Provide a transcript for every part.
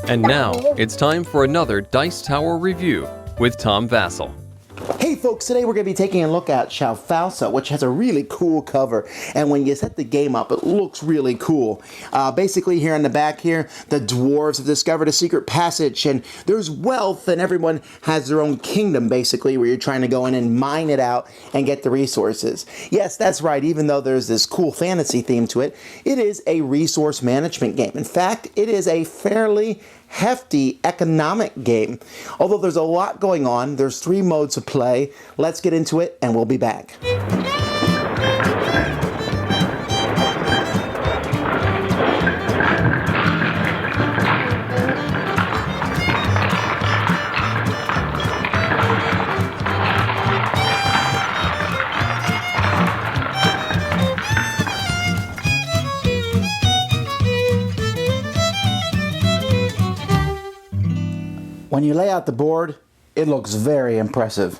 And now, it's time for another Dice Tower review with Tom Vasel. Hey folks, today we're going to be taking a look at Shafausa, which has a really cool cover, and when you set the game up, it looks really cool. Basically, here in the back here, the dwarves have discovered a secret passage, and there's wealth, and everyone has their own kingdom, basically, where you're trying to go in and mine it out and get the resources. Yes, that's right, even though there's this cool fantasy theme to it, it is a resource management game. In fact, it is a fairly hefty economic game. Although there's a lot going on, there's 3 modes of play. Let's get into it and we'll be back. When you lay out the board, it looks very impressive.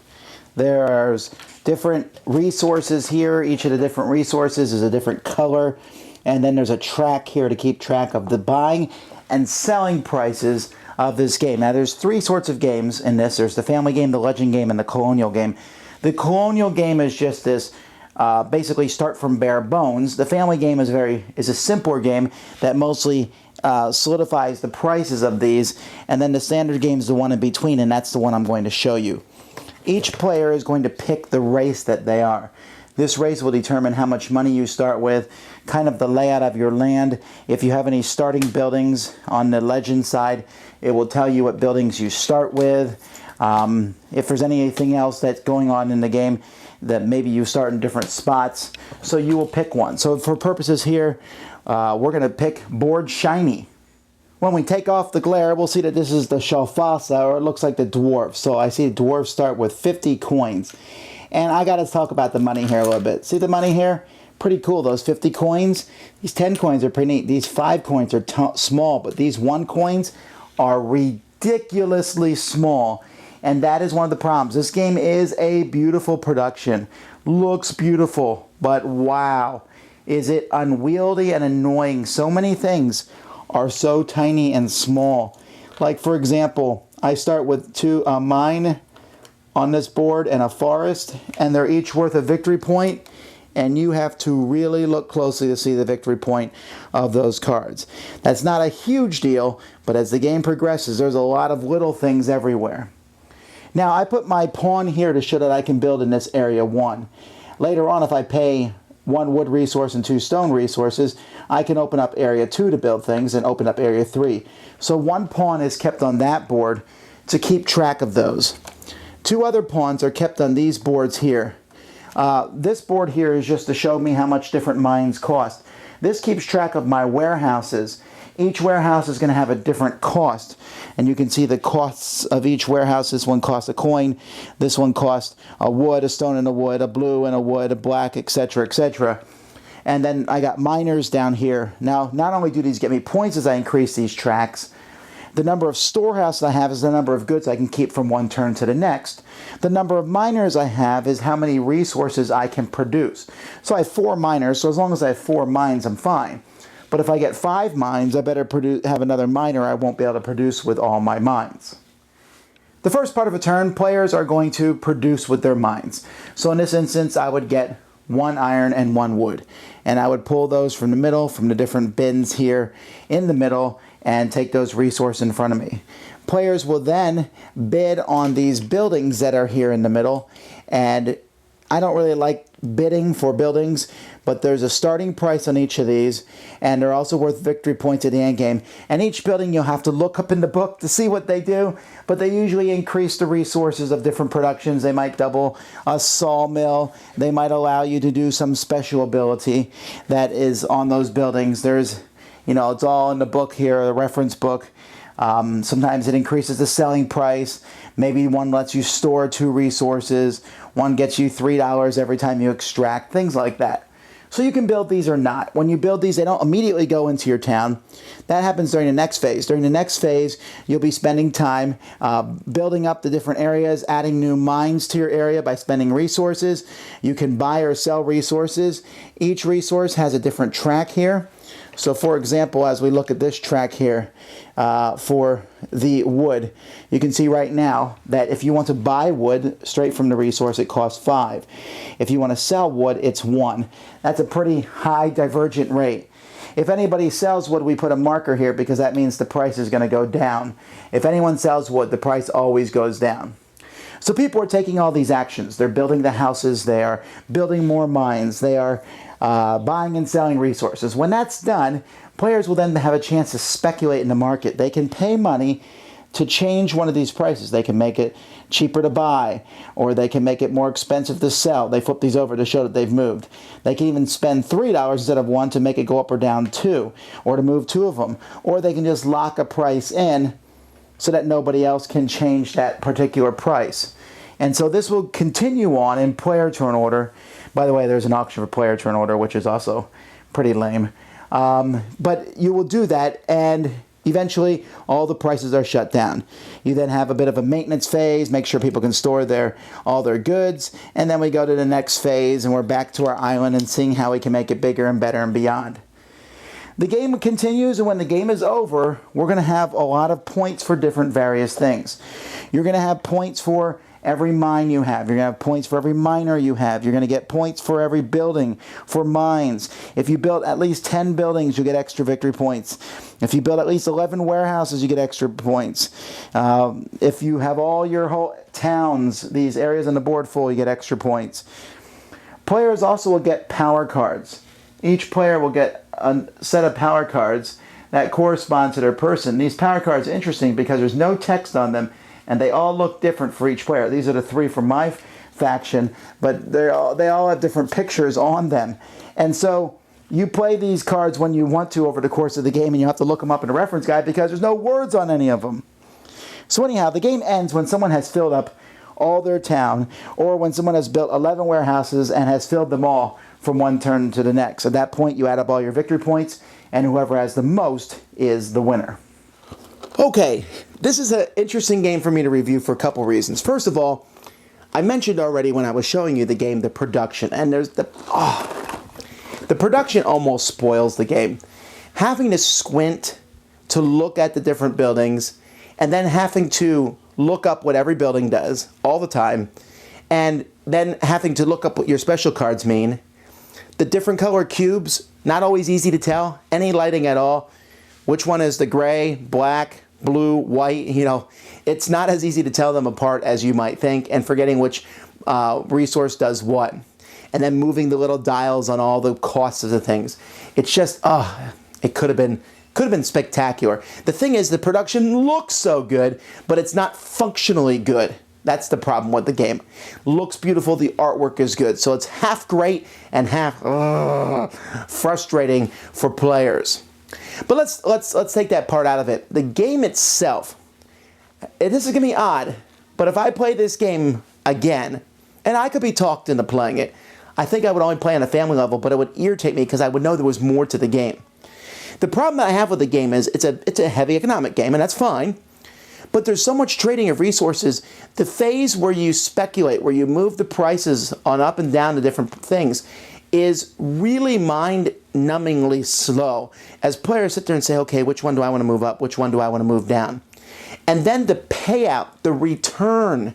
There's different resources here. Each of the different resources is a different color. And then there's a track here to keep track of the buying and selling prices of this game. Now there's 3 sorts of games in this. There's the family game, the legend game, and the colonial game. The colonial game is just this basically start from bare bones. The family game is a simpler game that mostly solidifies the prices of these, and then the standard game is the one in between, and that's the one I'm going to show you. Each player is going to pick the race that they are. This race will determine how much money you start with, kind of the layout of your land. If you have any starting buildings on the legend side, it will tell you what buildings you start with. If there's anything else that's going on in the game, that maybe you start in different spots, so you will pick one. So for purposes here, we're going to pick board shiny. When we take off the glare, we'll see that this is the Shafausa, or it looks like the dwarves. So I see dwarves start with 50 coins. And I got to talk about the money here a little bit. See the money here? Pretty cool, those 50 coins. These 10 coins are pretty neat. These 5 coins are small, but these 1 coins are ridiculously small. And that is one of the problems. This game is a beautiful production. Looks beautiful, but wow. Is it unwieldy and annoying? So many things are so tiny and small. Like, for example, I start with a mine on this board and a forest, and they're each worth a victory point, and you have to really look closely to see the victory point of those cards. That's not a huge deal, but as the game progresses, there's a lot of little things everywhere. Now, I put my pawn here to show that I can build in this area 1. Later on, if I pay 1 wood resource and 2 stone resources, I can open up area 2 to build things and open up area 3. So 1 pawn is kept on that board to keep track of those. 2 other pawns are kept on these boards here. This board here is just to show me how much different mines cost. This keeps track of my warehouses. Each warehouse is going to have a different cost, and you can see the costs of each warehouse. This one costs a coin, this one costs a wood, a stone and a wood, a blue and a wood, a black, etc., etc. And then I got miners down here. Now, not only do these get me points as I increase these tracks, the number of storehouses I have is the number of goods I can keep from one turn to the next. The number of miners I have is how many resources I can produce. So I have 4 miners, so as long as I have 4 mines, I'm fine. But if I get 5 mines, I better have another miner. I won't be able to produce with all my mines. The first part of a turn, players are going to produce with their mines. So in this instance, I would get 1 iron and 1 wood. And I would pull those from the middle, from the different bins here in the middle, and take those resources in front of me. Players will then bid on these buildings that are here in the middle, and I don't really like bidding for buildings, but there's a starting price on each of these, and they're also worth victory points at the end game. And each building you'll have to look up in the book to see what they do, but they usually increase the resources of different productions. They might double a sawmill. They might allow you to do some special ability that is on those buildings. There's, it's all in the book here, the reference book. Sometimes it increases the selling price. Maybe one lets you store 2 resources. One gets you $3 every time you extract, things like that. So you can build these or not. When you build these, they don't immediately go into your town. That happens during the next phase. During the next phase, you'll be spending time building up the different areas, adding new mines to your area by spending resources. You can buy or sell resources. Each resource has a different track here. So for example, as we look at this track here for the wood, you can see right now that if you want to buy wood straight from the resource, it costs 5. If you want to sell wood, it's 1. That's a pretty high divergent rate. If anybody sells wood, we put a marker here because that means the price is going to go down. If anyone sells wood, the price always goes down. So people are taking all these actions. They're building the houses, they are building more mines, they are buying and selling resources. When that's done, players will then have a chance to speculate in the market. They can pay money to change one of these prices. They can make it cheaper to buy, or they can make it more expensive to sell. They flip these over to show that they've moved. They can even spend $3 instead of 1 to make it go up or down 2, or to move 2 of them. Or they can just lock a price in so that nobody else can change that particular price. And so this will continue on in player turn order. By the way, there's an auction for player turn order, which is also pretty lame. But you will do that, and eventually all the prices are shut down. You then have a bit of a maintenance phase, make sure people can store all their goods, and then we go to the next phase, and we're back to our island and seeing how we can make it bigger and better and beyond. The game continues, and when the game is over, we're going to have a lot of points for different various things. You're going to have points for every mine you have. You're going to have points for every miner you have. You're going to get points for every building, for mines. If you build at least 10 buildings, you get extra victory points. If you build at least 11 warehouses, you get extra points. If you have all your whole towns, these areas on the board full, you get extra points. Players also will get power cards. Each player will get a set of power cards that correspond to their person. These power cards are interesting because there's no text on them, and they all look different for each player. These are the 3 from my faction, but they all have different pictures on them. And so you play these cards when you want to over the course of the game, and you have to look them up in a reference guide because there's no words on any of them. So anyhow, the game ends when someone has filled up all their town, or when someone has built 11 warehouses and has filled them all from one turn to the next. At that point, you add up all your victory points, and whoever has the most is the winner. Okay, this is an interesting game for me to review for a couple reasons. First of all, I mentioned already when I was showing you the game, the production, and the production almost spoils the game. Having to squint to look at the different buildings, and then having to look up what every building does all the time, and then having to look up what your special cards mean. The different color cubes, not always easy to tell, any lighting at all. Which one is the gray, black, blue, white, it's not as easy to tell them apart as you might think, and forgetting which resource does what. And then moving the little dials on all the costs of the things. It's just, it could have been spectacular. The thing is, the production looks so good, but it's not functionally good. That's the problem with the game. Looks beautiful, the artwork is good. So it's half great and half frustrating for players. But let's take that part out of it. The game itself, this is going to be odd, but if I play this game again, and I could be talked into playing it, I think I would only play on a family level, but it would irritate me because I would know there was more to the game. The problem that I have with the game is it's a heavy economic game, and that's fine. But there's so much trading of resources. The phase where you speculate, where you move the prices on up and down to different things, is really mind-numbingly slow. As players sit there and say, okay, which one do I want to move up? Which one do I want to move down? And then the payout, the return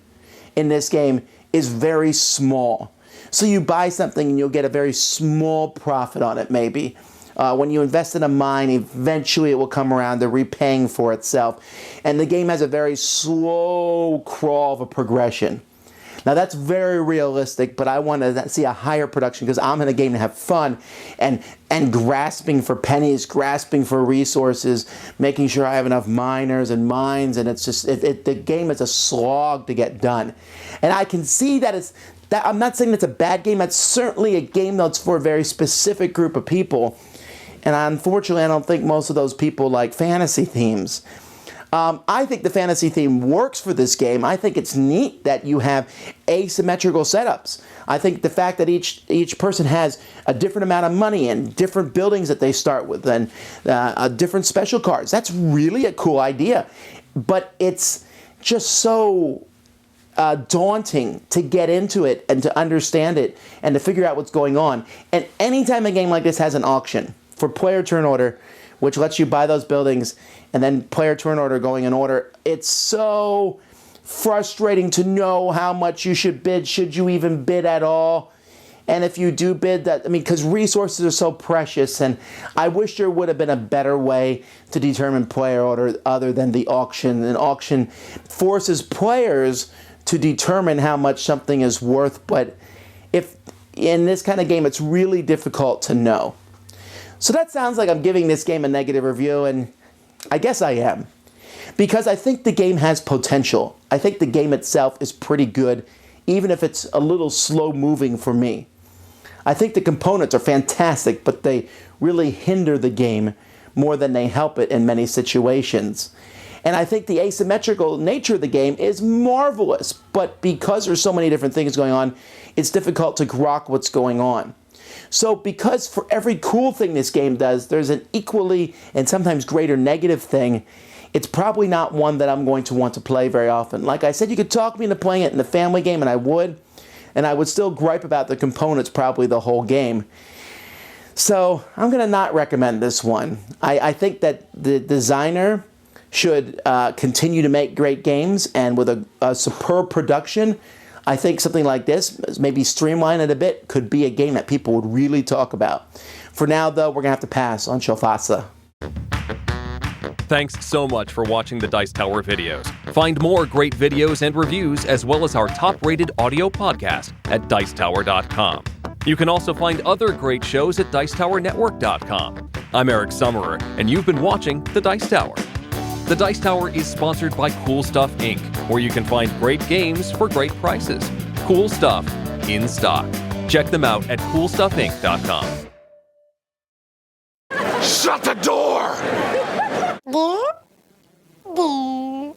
in this game is very small. So you buy something and you'll get a very small profit on it, maybe. When you invest in a mine, eventually it will come around to repaying for itself. And the game has a very slow crawl of a progression. Now that's very realistic, but I want to see a higher production because I'm in a game to have fun and grasping for pennies, grasping for resources, making sure I have enough miners and mines, and it's just the game is a slog to get done. And I can see that I'm not saying it's a bad game. That's certainly a game that's for a very specific group of people. And unfortunately, I don't think most of those people like fantasy themes. I think the fantasy theme works for this game. I think it's neat that you have asymmetrical setups. I think the fact that each person has a different amount of money and different buildings that they start with and different special cards, that's really a cool idea. But it's just so daunting to get into it and to understand it and to figure out what's going on. And anytime a game like this has an auction, for player turn order, which lets you buy those buildings, and then player turn order going in order. It's so frustrating to know how much you should bid. Should you even bid at all? And if you do bid, that, I mean, because resources are so precious, and I wish there would have been a better way to determine player order other than the auction. An auction forces players to determine how much something is worth, but if in this kind of game, it's really difficult to know. So that sounds like I'm giving this game a negative review, and I guess I am. Because I think the game has potential. I think the game itself is pretty good, even if it's a little slow moving for me. I think the components are fantastic, but they really hinder the game more than they help it in many situations. And I think the asymmetrical nature of the game is marvelous, but because there's so many different things going on, it's difficult to grok what's going on. So because for every cool thing this game does, there's an equally and sometimes greater negative thing, it's probably not one that I'm going to want to play very often. Like I said, you could talk me into playing it in the family game, and I would still gripe about the components probably the whole game. So I'm going to not recommend this one. I think that the designer should continue to make great games, and with a superb production, I think something like this, maybe streamline it a bit, could be a game that people would really talk about. For now, though, we're going to have to pass on Shafausa. Thanks so much for watching the Dice Tower videos. Find more great videos and reviews, as well as our top-rated audio podcast at Dicetower.com. You can also find other great shows at Dicetowernetwork.com. I'm Eric Summerer, and you've been watching The Dice Tower. The Dice Tower is sponsored by Cool Stuff Inc., where you can find great games for great prices. Cool stuff in stock. Check them out at CoolStuffInc.com. Shut the door! There.